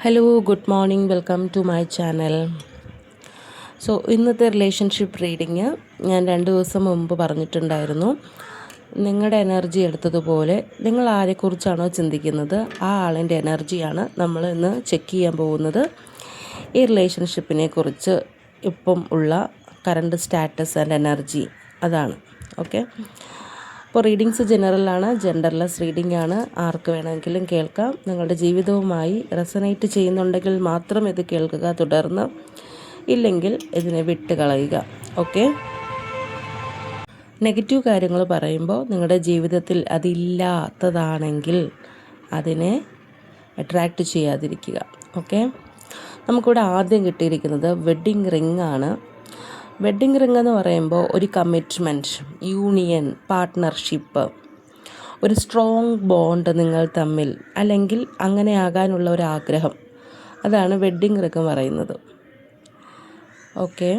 Hello, good morning. Welcome to my channel. So ഇന്നത്തെ relationship reading ഞാൻ 2 ദിവസം മുമ്പ് പറഞ്ഞിട്ടുണ്ടായിരുന്നു. നിങ്ങളുടെ എനർജി എടുത്തതുപോലെ നിങ്ങൾ ആരെക്കുറിച്ചാണോ ചിന്തിക്കുന്നത് ആ ആളിൻ്റെ എനർജിയാണ് നമ്മൾ ഇന്ന് ചെക്ക് ചെയ്യാൻ പോകുന്നത്. ഈ റിലേഷൻഷിപ്പിനെ കുറിച്ച് ഇപ്പം ഉള്ള കറണ്ട് സ്റ്റാറ്റസ് ആൻഡ് എനർജി അതാണ്. ഓക്കെ, അപ്പോൾ റീഡിങ്സ് ജനറലാണ്, ജെൻഡർലെസ് റീഡിംഗ് ആണ്. ആർക്ക് വേണമെങ്കിലും കേൾക്കാം. നിങ്ങളുടെ ജീവിതവുമായി റെസനേറ്റ് ചെയ്യുന്നുണ്ടെങ്കിൽ മാത്രം ഇത് കേൾക്കുക, തുടർന്ന് ഇല്ലെങ്കിൽ ഇതിനെ വിട്ട് കളയുക. ഓക്കെ, നെഗറ്റീവ് കാര്യങ്ങൾ പറയുമ്പോൾ നിങ്ങളുടെ ജീവിതത്തിൽ അതില്ലാത്തതാണെങ്കിൽ അതിനെ അട്രാക്റ്റ് ചെയ്യാതിരിക്കുക. ഓക്കെ, നമുക്കിവിടെ ആദ്യം കിട്ടിയിരിക്കുന്നത് വെഡ്ഡിങ് റിംഗ് ആണ്. വെഡ്ഡിങ് റിംഗ് എന്ന് പറയുമ്പോൾ ഒരു കമ്മിറ്റ്മെൻറ്റ്, യൂണിയൻ, പാർട്ട്ണർഷിപ്പ്, ഒരു സ്ട്രോങ് ബോണ്ട് നിങ്ങൾ തമ്മിൽ, അല്ലെങ്കിൽ അങ്ങനെ ആകാനുള്ള ഒരു ആഗ്രഹം, അതാണ് വെഡ്ഡിങ് റിംഗ് പറയുന്നത്. ഓക്കെ,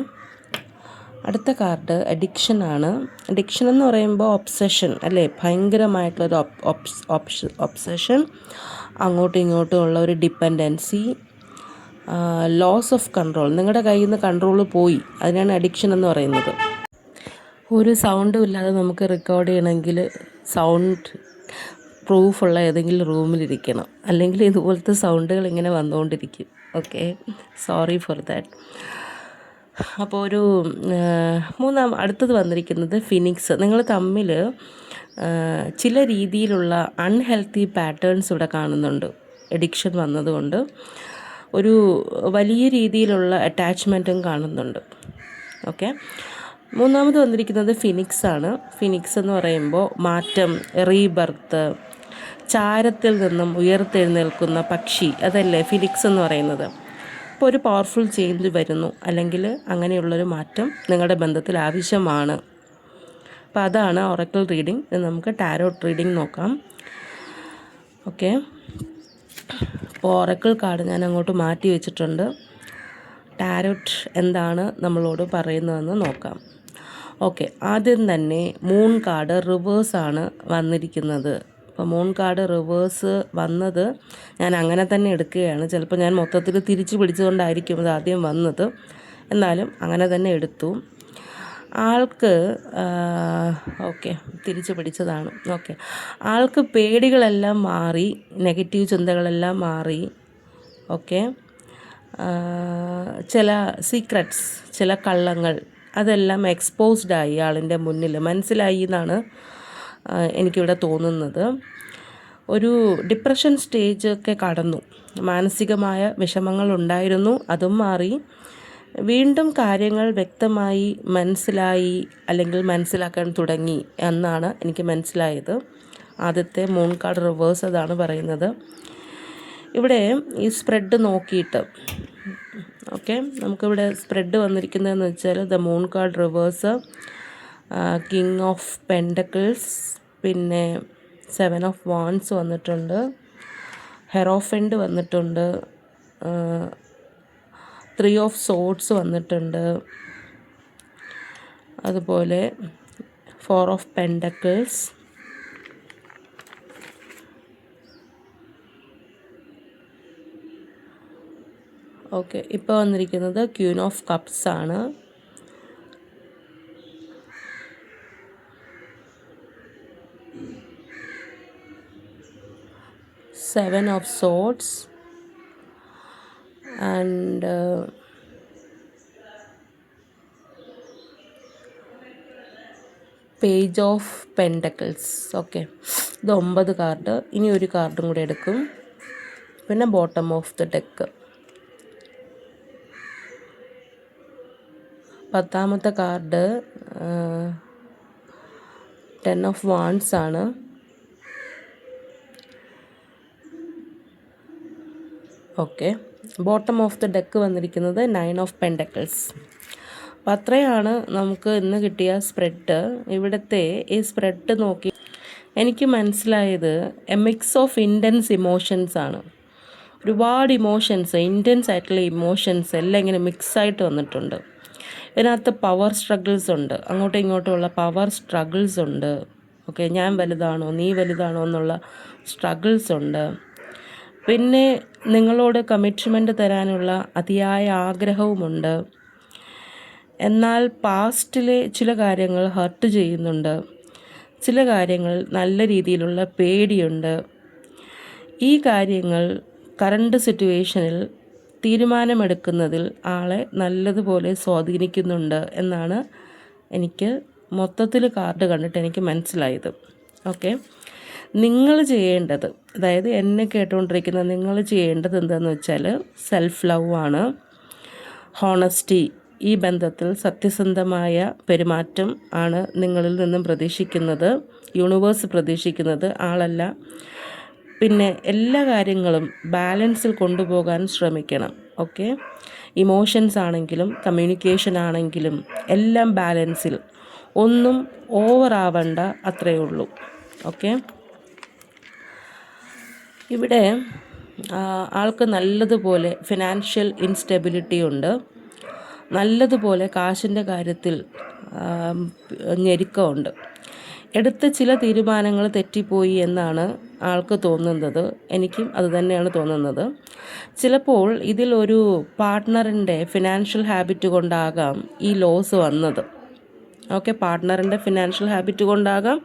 അടുത്ത കാർഡ് അഡിക്ഷൻ ആണ്. അഡിക്ഷൻ എന്ന് പറയുമ്പോൾ ഒബ്സഷൻ അല്ലേ, ഭയങ്കരമായിട്ടുള്ളൊരു ഒബ്സഷൻ, അങ്ങോട്ടും ഇങ്ങോട്ടും ഉള്ള ഒരു ഡിപ്പെൻഡൻസി, ലോസ് ഓഫ് കൺട്രോൾ, നിങ്ങളുടെ കയ്യിൽ നിന്ന് കൺട്രോൾ പോയി, അതിനാണ് അഡിക്ഷൻ എന്ന് പറയുന്നത്. ഒരു സൗണ്ടും ഇല്ലാതെ നമുക്ക് റെക്കോർഡ് ചെയ്യണമെങ്കിൽ സൗണ്ട് പ്രൂഫുള്ള ഏതെങ്കിലും റൂമിലിരിക്കണം, അല്ലെങ്കിൽ ഇതുപോലത്തെ സൗണ്ടുകൾ ഇങ്ങനെ വന്നുകൊണ്ടിരിക്കും. Okay, sorry for that. അപ്പോൾ ഒരു അടുത്തത് വന്നിരിക്കുന്നത് ഫിനിക്സ്. നിങ്ങൾ തമ്മിൽ ചില രീതിയിലുള്ള അൺഹെൽത്തി പാറ്റേൺസ് ഇവിടെ കാണുന്നുണ്ട്. എഡിക്ഷൻ വന്നതുകൊണ്ട് ഒരു വലിയ രീതിയിലുള്ള അറ്റാച്ച്മെൻറ്റും കാണുന്നുണ്ട്. ഓക്കെ, മൂന്നാമത് വന്നിരിക്കുന്നത് ഫിനിക്സ് ആണ്. ഫിനിക്സ് എന്ന് പറയുമ്പോൾ മാറ്റം, റീബർത്ത്, ചാരത്തിൽ നിന്നും ഉയർത്തെഴുന്നേൽക്കുന്ന പക്ഷി, അതല്ലേ ഫിനിക്സ് എന്ന് പറയുന്നത്. അപ്പോൾ ഒരു പവർഫുൾ ചേഞ്ച് വരുന്നു, അല്ലെങ്കിൽ അങ്ങനെയുള്ളൊരു മാറ്റം നിങ്ങളുടെ ബന്ധത്തിൽ ആവശ്യമാണ്. അപ്പോൾ അതാണ് ഒറക്കിൾ റീഡിംഗ്. നമുക്ക് ടാരോട്ട് റീഡിംഗ് നോക്കാം. ഓക്കെ, അപ്പോൾ ഒറക്കിൾ കാർഡ് ഞാൻ അങ്ങോട്ട് മാറ്റി വെച്ചിട്ടുണ്ട്. ടാരോട്ട് എന്താണ് നമ്മളോട് പറയുന്നതെന്ന് നോക്കാം. ഓക്കെ, ആദ്യം തന്നെ മൂൺ കാർഡ് റിവേഴ്സാണ് വന്നിരിക്കുന്നത്. അപ്പോൾ മൂൺ കാർഡ് റിവേഴ്സ് വന്നത് ഞാൻ അങ്ങനെ തന്നെ എടുക്കുകയാണ്. ചിലപ്പോൾ ഞാൻ മൊത്തത്തിൽ തിരിച്ചു പിടിച്ചുകൊണ്ടായിരിക്കും അത് ആദ്യം വന്നത്, എന്നാലും അങ്ങനെ തന്നെ എടുത്തു. ആൾക്ക് ഓക്കെ, തിരിച്ചു പിടിച്ചതാണ്. ഓക്കെ, ആൾക്ക് പേടികളെല്ലാം മാറി, നെഗറ്റീവ് ചിന്തകളെല്ലാം മാറി. ഓക്കെ, ചില സീക്രട്സ്, ചില കള്ളങ്ങൾ, അതെല്ലാം എക്സ്പോസ്ഡായി, ആളിൻ്റെ മുന്നിൽ മനസ്സിലായി എന്നാണ് എനിക്കിവിടെ തോന്നുന്നത്. ഒരു ഡിപ്രഷൻ സ്റ്റേജൊക്കെ കടന്നു, മാനസികമായ വിഷമങ്ങളുണ്ടായിരുന്നു, അതും മാറി. വീണ്ടും കാര്യങ്ങൾ വ്യക്തമായി മനസ്സിലായി, അല്ലെങ്കിൽ മനസ്സിലാക്കാൻ തുടങ്ങി എന്നാണ് എനിക്ക് മനസ്സിലായത്. ആദ്യത്തെ മൂൺ കാർഡ് റിവേഴ്സ് അതാണ് പറയുന്നത്. ഇവിടെ ഈ സ്പ്രെഡ് നോക്കിയിട്ട്, ഓക്കെ, നമുക്കിവിടെ സ്പ്രെഡ് വന്നിരിക്കുന്നതെന്ന് വെച്ചാൽ the moon card reverse, king of pentacles, പിന്നെ 7 ഓഫ് വാൻഡ്സ് വന്നിട്ടുണ്ട്, ഹെറോഫെൻഡ് വന്നിട്ടുണ്ട്, 3 ഓഫ് സോഡ്സ് വന്നിട്ടുണ്ട്, അതുപോലെ 4 ഓഫ് പെൻഡക്കിൾസ്, ഓക്കെ. ഇപ്പോൾ വന്നിരിക്കുന്നത് ക്വീൻ ഓഫ് കപ്സ് ആണ്. Seven of swords and page of pentacles. Okay, ഇത് 9 കാർഡ്. ഇനി ഒരു കാർഡും കൂടെ എടുക്കും, പിന്നെ ബോട്ടം ഓഫ് ദ ഡെക്ക്. 10ാമത്തെ കാർഡ് 10 ഓഫ് വാൻഡ്സ് ആണ്. Okay, bottom of the deck വന്നിരിക്കുന്നത് 9 ഓഫ് പെൻഡക്കിൾസ്. അപ്പോൾ അത്രയാണ് നമുക്ക് ഇന്ന് കിട്ടിയ സ്പ്രെഡ്. ഇവിടുത്തെ ഈ സ്പ്രെഡ് നോക്കി എനിക്ക് മനസ്സിലായത് A mix of intense emotions ആണ്. ഒരുപാട് ഇമോഷൻസ്, ഇൻറ്റൻസ് ആയിട്ടുള്ള ഇമോഷൻസ് എല്ലാം ഇങ്ങനെ മിക്സായിട്ട് വന്നിട്ടുണ്ട്. ഇതിനകത്ത് പവർ സ്ട്രഗിൾസ് ഉണ്ട്, അങ്ങോട്ടും ഇങ്ങോട്ടുമുള്ള പവർ സ്ട്രഗിൾസ് ഉണ്ട്. ഓക്കെ, ഞാൻ വലുതാണോ നീ വലുതാണോ എന്നുള്ള സ്ട്രഗിൾസ് ഉണ്ട്. പിന്നെ നിങ്ങളോട് കമ്മിറ്റ്മെൻറ്റ് തരാനുള്ള അതിയായ ആഗ്രഹവുമുണ്ട്. എന്നാൽ പാസ്റ്റിലെ ചില കാര്യങ്ങൾ ഹർട്ട് ചെയ്യുന്നുണ്ട്. ചില കാര്യങ്ങളിൽ നല്ല രീതിയിലുള്ള പേടിയുണ്ട്. ഈ കാര്യങ്ങൾ കറണ്ട് സിറ്റുവേഷനിൽ തീരുമാനമെടുക്കുന്നതിൽ ആളെ നല്ലതുപോലെ സ്വാധീനിക്കുന്നുണ്ട് എന്നാണ് എനിക്ക് മൊത്തത്തിൽ കാർഡ് കണ്ടിട്ട് എനിക്ക് മനസ്സിലായത്. ഓക്കെ, നിങ്ങൾ ചെയ്യേണ്ടത്, അതായത് എന്നെ കേട്ടുകൊണ്ടിരിക്കുന്ന നിങ്ങൾ ചെയ്യേണ്ടത് എന്താണെന്ന് വെച്ചാൽ സെൽഫ് ലവ് ആണ്. ഹോണസ്റ്റി, ഈ ബന്ധത്തിൽ സത്യസന്ധമായ പെരുമാറ്റം ആണ് നിങ്ങളിൽ നിന്നും പ്രതീക്ഷിക്കുന്നത്, യൂണിവേഴ്സ് പ്രതീക്ഷിക്കുന്നത്, ആളല്ല. പിന്നെ എല്ലാ കാര്യങ്ങളും ബാലൻസിൽ കൊണ്ടുപോകാൻ ശ്രമിക്കണം. ഓക്കെ, ഇമോഷൻസ് ആണെങ്കിലും കമ്മ്യൂണിക്കേഷൻ ആണെങ്കിലും എല്ലാം ബാലൻസിൽ, ഒന്നും ഓവർ ആവണ്ട, അത്രയേ ഉള്ളൂ. ഓക്കെ, ഇവിടെ ആൾക്ക് നല്ലതുപോലെ ഫിനാൻഷ്യൽ ഇൻസ്റ്റെബിലിറ്റി ഉണ്ട്. നല്ലതുപോലെ കാശിൻ്റെ കാര്യത്തിൽ ഞെരുക്കമുണ്ട്. എടുത്ത ചില തീരുമാനങ്ങൾ തെറ്റിപ്പോയി എന്നാണ് ആൾക്ക് തോന്നുന്നത്. എനിക്കും അത് തന്നെയാണ് തോന്നുന്നത്. ചിലപ്പോൾ ഇതിലൊരു പാർട്ട്ണറിൻ്റെ ഫിനാൻഷ്യൽ ഹാബിറ്റ് കൊണ്ടാകാം ഈ ലോസ് വന്നത്. ഓക്കെ, പാർട്ട്ണറിൻ്റെ ഫിനാൻഷ്യൽ ഹാബിറ്റ് കൊണ്ടാകാം,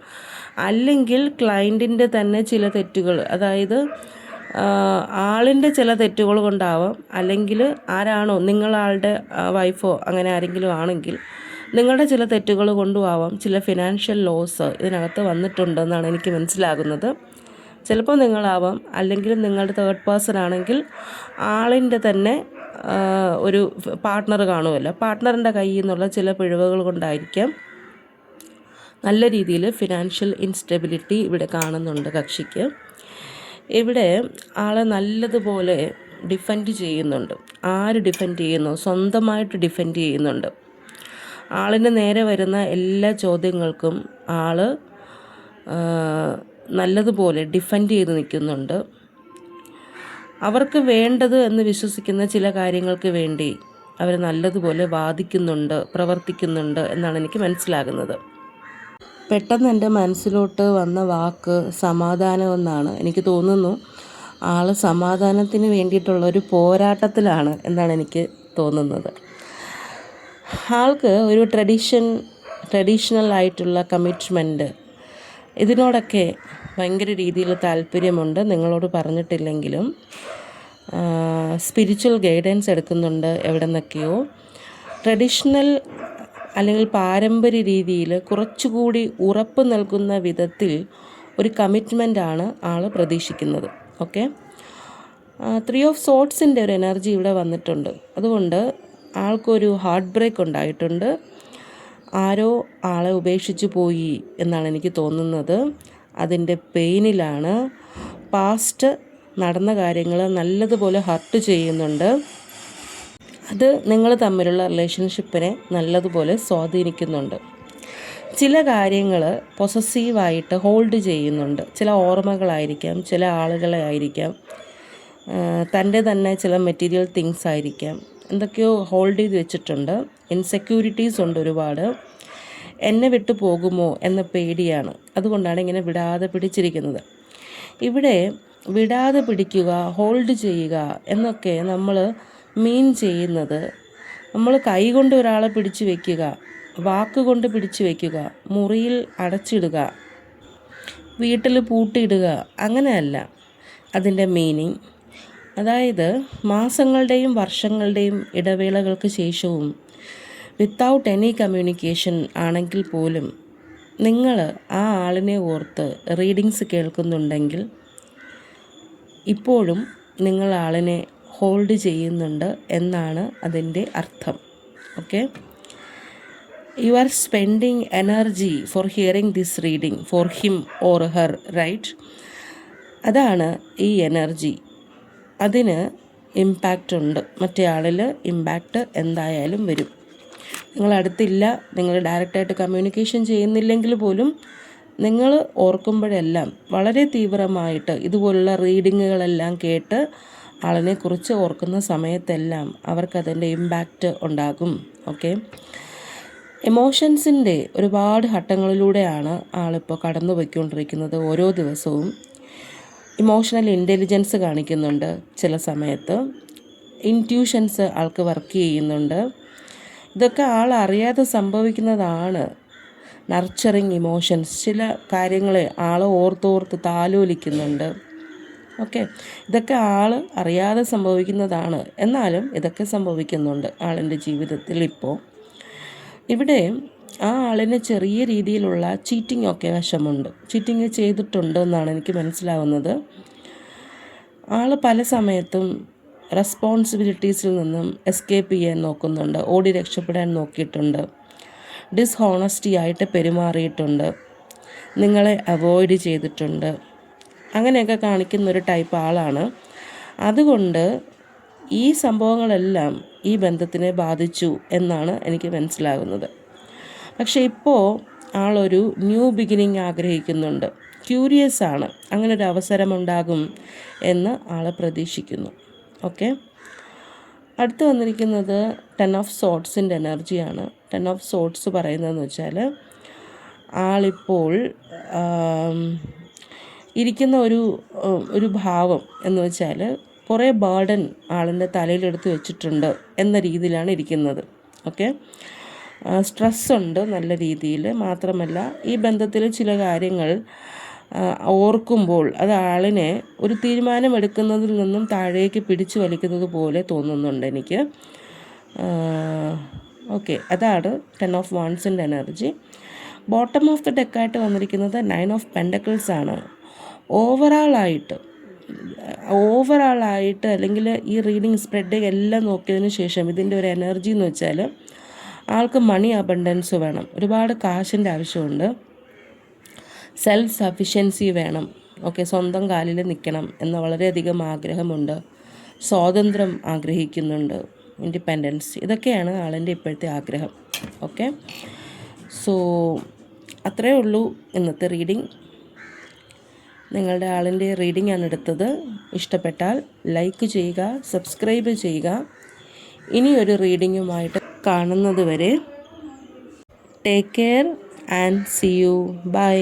അല്ലെങ്കിൽ ക്ലയൻറ്റിൻ്റെ തന്നെ ചില തെറ്റുകൾ, അതായത് ആളിൻ്റെ ചില തെറ്റുകൾ കൊണ്ടാവാം, അല്ലെങ്കിൽ ആരാണോ നിങ്ങളാളുടെ വൈഫോ അങ്ങനെ ആരെങ്കിലും ആണെങ്കിൽ നിങ്ങളുടെ ചില തെറ്റുകൾ കൊണ്ടും ആവാം ചില ഫിനാൻഷ്യൽ ലോസ് ഇതിനകത്ത് വന്നിട്ടുണ്ടെന്നാണ് എനിക്ക് മനസ്സിലാകുന്നത്. ചിലപ്പോൾ നിങ്ങളാവാം, അല്ലെങ്കിൽ നിങ്ങളുടെ തേർഡ് പേഴ്സൺ ആണെങ്കിൽ ആളിൻ്റെ തന്നെ ഒരു പാർട്ട്ണർ കാണുമല്ലോ, പാർട്ട്ണറിൻ്റെ കയ്യിൽ നിന്നുള്ള ചില പിഴവുകൾ കൊണ്ടായിരിക്കാം നല്ല രീതിയിൽ ഫിനാൻഷ്യൽ ഇൻസ്റ്റെബിലിറ്റി ഇവിടെ കാണുന്നുണ്ട് കക്ഷിക്ക്. ഇവിടെ ആളെ നല്ലതുപോലെ ഡിഫെൻഡ് ചെയ്യുന്നുണ്ട്. ആര് ഡിഫെൻഡ് ചെയ്യുന്നു? സ്വന്തമായിട്ട് ഡിഫെൻഡ് ചെയ്യുന്നുണ്ട്. ആളിന് നേരെ വരുന്ന എല്ലാ ചോദ്യങ്ങൾക്കും ആൾ നല്ലതുപോലെ ഡിഫെൻഡ് ചെയ്ത് നിൽക്കുന്നുണ്ട്. അവർക്ക് വേണ്ടത് എന്ന് വിശ്വസിക്കുന്ന ചില കാര്യങ്ങൾക്ക് വേണ്ടി അവർ നല്ലതുപോലെ വാദിക്കുന്നുണ്ട്, പ്രവർത്തിക്കുന്നുണ്ട് എന്നാണ് എനിക്ക് മനസ്സിലാകുന്നത്. പെട്ടെന്ന് എൻ്റെ മനസ്സിലോട്ട് വന്ന വാക്ക് സമാധാനമെന്നാണ്. എനിക്ക് തോന്നുന്നു ആൾ സമാധാനത്തിന് വേണ്ടിയിട്ടുള്ളൊരു പോരാട്ടത്തിലാണ് എന്നാണ് എനിക്ക് തോന്നുന്നത്. ആൾക്ക് ഒരു ട്രഡീഷണൽ ആയിട്ടുള്ള കമ്മിറ്റ്മെൻറ്റ്, ഇതിനോടൊക്കെ ഭയങ്കര രീതിയിൽ താല്പര്യമുണ്ട്. നിങ്ങളോട് പറഞ്ഞിട്ടില്ലെങ്കിലും സ്പിരിച്വൽ ഗൈഡൻസ് എടുക്കുന്നുണ്ട് എവിടെ നിന്നൊക്കെയോ. ട്രഡീഷണൽ അല്ലെങ്കിൽ പാരമ്പര്യ രീതിയിൽ കുറച്ചുകൂടി ഉറപ്പ് നൽകുന്ന വിധത്തിൽ ഒരു കമ്മിറ്റ്മെൻറ്റാണ് ആൾ പ്രതീക്ഷിക്കുന്നത്. ഓക്കെ, 3 ഓഫ് സോർട്സിൻ്റെ ഒരു എനർജി ഇവിടെ വന്നിട്ടുണ്ട്. അതുകൊണ്ട് ആൾക്കൊരു ഹാർട്ട് ബ്രേക്ക് ഉണ്ടായിട്ടുണ്ട്. ആരോ ആളെ ഉപേക്ഷിച്ച് പോയി എന്നാണ് എനിക്ക് തോന്നുന്നത്. അതിൻ്റെ പെയിനിലാണ്. പാസ്റ്റ് നടന്ന കാര്യങ്ങൾ നല്ലതുപോലെ ഹർട്ട് ചെയ്യുന്നുണ്ട്. അത് നിങ്ങൾ തമ്മിലുള്ള റിലേഷൻഷിപ്പിനെ നല്ലതുപോലെ സ്വാധീനിക്കുന്നുണ്ട്. ചില കാര്യങ്ങൾ പൊസസീവായിട്ട് ഹോൾഡ് ചെയ്യുന്നുണ്ട്. ചില ഓർമ്മകളായിരിക്കാം, ചില ആളുകളെ ആയിരിക്കാം, തൻ്റെ തന്നെ ചില മെറ്റീരിയൽ തിങ്സ് ആയിരിക്കാം, എന്തൊക്കെയോ ഹോൾഡ് ചെയ്ത് വെച്ചിട്ടുണ്ട്. ഇൻസെക്യൂരിറ്റീസ് ഉണ്ട് ഒരുപാട്. എന്നെ വിട്ടു പോകുമോ എന്ന പേടിയാണ്. അതുകൊണ്ടാണ് ഇങ്ങനെ വിടാതെ പിടിച്ചിരിക്കുന്നത്. ഇവിടെ വിടാതെ പിടിക്കുക, ഹോൾഡ് ചെയ്യുക എന്നൊക്കെ നമ്മൾ മീൻ ചെയ്യുന്നത്, നമ്മൾ കൈ കൊണ്ട് ഒരാളെ പിടിച്ചു വയ്ക്കുക, വാക്കുകൊണ്ട് പിടിച്ചു വയ്ക്കുക, മുറിയിൽ അടച്ചിടുക, വീട്ടിൽ പൂട്ടിയിടുക, അങ്ങനെയല്ല അതിൻ്റെ മീനിങ്. അതായത് മാസങ്ങളുടെയും വർഷങ്ങളുടെയും ഇടവേളകൾക്ക് ശേഷവും വിത്തൗട്ട് എനി കമ്മ്യൂണിക്കേഷൻ ആണെങ്കിൽ പോലും നിങ്ങൾ ആ ആളിനെ ഓർത്ത് റീഡിങ്സ് കേൾക്കുന്നുണ്ടെങ്കിൽ ഇപ്പോഴും നിങ്ങൾ ആളിനെ ഹോൾഡ് ചെയ്യുന്നുണ്ട് എന്നാണ് അതിൻ്റെ അർത്ഥം. Okay, you are spending energy for hearing this reading for him or her, right? അതാണ് ഈ എനർജി. അതിന് ഇമ്പാക്റ്റ് ഉണ്ട്. മറ്റേ ആളിൽ ഇമ്പാക്റ്റ് എന്തായാലും വരും. നിങ്ങളടുത്തില്ല, നിങ്ങൾ ഡയറക്റ്റായിട്ട് കമ്മ്യൂണിക്കേഷൻ ചെയ്യുന്നില്ലെങ്കിൽ പോലും നിങ്ങൾ ഓർക്കുമ്പോഴെല്ലാം വളരെ തീവ്രമായിട്ട് ഇതുപോലുള്ള റീഡിങ്ങുകളെല്ലാം കേട്ട് ആളിനെക്കുറിച്ച് ഓർക്കുന്ന സമയത്തെല്ലാം അവർക്കതിൻ്റെ ഇമ്പാക്റ്റ് ഉണ്ടാകും. ഓക്കെ, എമോഷൻസിൻ്റെ ഒരുപാട് ഘട്ടങ്ങളിലൂടെയാണ് ആളിപ്പോൾ കടന്നു പോയിക്കൊണ്ടിരിക്കുന്നത്. ഓരോ ദിവസവും ഇമോഷണൽ ഇൻ്റലിജൻസ് കാണിക്കുന്നുണ്ട് ചില സമയത്ത്. ഇൻറ്റ്യൂഷൻസ് ആൾക്ക് വർക്ക് ചെയ്യുന്നുണ്ട്. ഇതൊക്കെ ആൾ അറിയാതെ സംഭവിക്കുന്നതാണ്. നർച്ചറിങ് ഇമോഷൻസ്, ചില കാര്യങ്ങളെ ആൾ ഓർത്തോർത്ത് താലോലിക്കുന്നുണ്ട്. ഓക്കെ, ഇതൊക്കെ ആൾ അറിയാതെ സംഭവിക്കുന്നതാണ്, എന്നാലും ഇതൊക്കെ സംഭവിക്കുന്നുണ്ട് ആളിൻ്റെ ജീവിതത്തിൽ. ഇപ്പോൾ ഇവിടെ ആ ആളിന് ചെറിയ രീതിയിലുള്ള ചീറ്റിംഗ് ഒക്കെ വശമുണ്ട്. ചീറ്റിംഗ് ചെയ്തിട്ടുണ്ട് എന്നാണ് എനിക്ക് മനസ്സിലാവുന്നത്. ആൾ പല സമയത്തും റെസ്പോൺസിബിലിറ്റീസിൽ നിന്നും എസ്കേപ്പ് ചെയ്യാൻ നോക്കുന്നുണ്ട്, ഓടി രക്ഷപ്പെടാൻ നോക്കിയിട്ടുണ്ട്, ഡിസ്ഹോണസ്റ്റി ആയിട്ട് പെരുമാറിയിട്ടുണ്ട്, നിങ്ങളെ അവോയ്ഡ് ചെയ്തിട്ടുണ്ട്. അങ്ങനെയൊക്കെ കാണിക്കുന്നൊരു ടൈപ്പ് ആളാണ്. അതുകൊണ്ട് ഈ സംഭവങ്ങളെല്ലാം ഈ ബന്ധത്തിനെ ബാധിച്ചു എന്നാണ് എനിക്ക് മനസ്സിലാകുന്നത്. പക്ഷേ ഇപ്പോൾ ആളൊരു ന്യൂ ബിഗിനിങ് ആഗ്രഹിക്കുന്നുണ്ട്, ക്യൂരിയസ് ആണ്, അങ്ങനൊരു അവസരമുണ്ടാകും എന്ന് ആൾ പ്രതീക്ഷിക്കുന്നു. ഓക്കെ, അടുത്ത് വന്നിരിക്കുന്നത് 10 ഓഫ് സോർട്സിൻ്റെ എനർജിയാണ്. 10 ഓഫ് സോർട്സ് പറയുന്നതെന്ന് വെച്ചാൽ ആളിപ്പോൾ ഇരിക്കുന്ന ഒരു ഭാവം എന്ന് വെച്ചാൽ കുറേ ബേർഡൻ ആളിൻ്റെ തലയിലെടുത്ത് വെച്ചിട്ടുണ്ട് എന്ന രീതിയിലാണ് ഇരിക്കുന്നത്. ഓക്കെ, സ്ട്രെസ്സുണ്ട് നല്ല രീതിയിൽ. മാത്രമല്ല ഈ ബന്ധത്തിൽ ചില കാര്യങ്ങൾ ഓർക്കുമ്പോൾ അത് ആളിനെ ഒരു തീരുമാനമെടുക്കുന്നതിൽ നിന്നും താഴേക്ക് പിടിച്ചു വലിക്കുന്നത് പോലെ തോന്നുന്നുണ്ട് എനിക്ക്. ഓക്കെ, അതാണ് 10 ഓഫ് വാൻസിൻ്റെ എനർജി. ബോട്ടം ഓഫ് ദ ഡെക്കായിട്ട് വന്നിരിക്കുന്നത് 9 ഓഫ് പെൻഡക്കിൾസ് ആണ്. ഓവറാളായിട്ട് അല്ലെങ്കിൽ ഈ റീഡിങ് സ്പ്രെഡ് എല്ലാം നോക്കിയതിന് ശേഷം ഇതിൻ്റെ ഒരു എനർജി എന്ന് വെച്ചാൽ ആൾക്ക് മണി അബണ്ടൻസ് വേണം, ഒരുപാട് കാശിൻ്റെ ആവശ്യമുണ്ട്, സെൽഫ് സഫിഷ്യൻസി വേണം. ഓക്കെ, സ്വന്തം കാലിൽ നിൽക്കണം എന്ന വളരെയധികം ആഗ്രഹമുണ്ട്, സ്വാതന്ത്ര്യം ആഗ്രഹിക്കുന്നുണ്ട്, ഇൻഡിപെൻഡൻസ്, ഇതൊക്കെയാണ് ആളിൻ്റെ ഇപ്പോഴത്തെ ആഗ്രഹം. ഓക്കെ, സോ അത്രയേ ഉള്ളൂ ഇന്നത്തെ റീഡിങ്. നിങ്ങളുടെ ആളിൻ്റെ റീഡിംഗ് ആണ് എടുത്തത്. ഇഷ്ടപ്പെട്ടാൽ ലൈക്ക് ചെയ്യുക, സബ്സ്ക്രൈബ് ചെയ്യുക. ഇനിയൊരു റീഡിങ്ങുമായിട്ട് കാണുന്നത് വരെ take care and see you. By.